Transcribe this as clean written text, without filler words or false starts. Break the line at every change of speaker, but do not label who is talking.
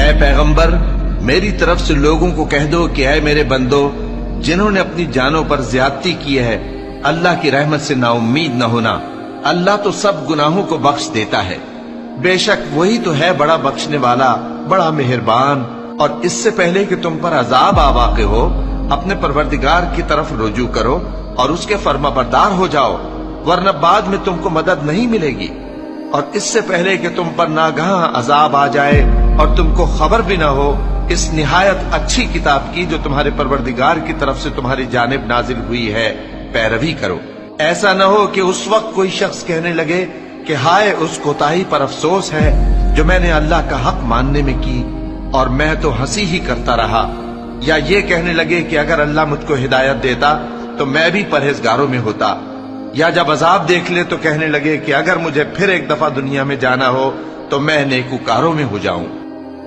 اے پیغمبر میری طرف سے لوگوں کو کہہ دو کہ اے میرے بندو جنہوں نے اپنی جانوں پر زیادتی کی ہے اللہ کی رحمت سے نا امید نہ ہونا، اللہ تو سب گناہوں کو بخش دیتا ہے، بے شک وہی تو ہے بڑا بخشنے والا بڑا مہربان۔ اور اس سے پہلے کہ تم پر عذاب آ واقع ہو اپنے پروردگار کی طرف رجوع کرو اور اس کے فرما بردار ہو جاؤ، ورنہ بعد میں تم کو مدد نہیں ملے گی۔ اور اس سے پہلے کہ تم پر ناگہاں عذاب آ جائے اور تم کو خبر بھی نہ ہو اس نہایت اچھی کتاب کی جو تمہارے پروردگار کی طرف سے تمہاری جانب نازل ہوئی ہے پیروی کرو۔ ایسا نہ ہو کہ اس وقت کوئی شخص کہنے لگے کہ ہائے اس کوتاہی پر افسوس ہے جو میں نے اللہ کا حق ماننے میں کی اور میں تو ہنسی ہی کرتا رہا، یا یہ کہنے لگے کہ اگر اللہ مجھ کو ہدایت دیتا تو میں بھی پرہیزگاروں میں ہوتا، یا جب عذاب دیکھ لے تو کہنے لگے کہ اگر مجھے پھر ایک دفعہ دنیا میں جانا ہو تو میں نیکوکاروں میں ہو جاؤں۔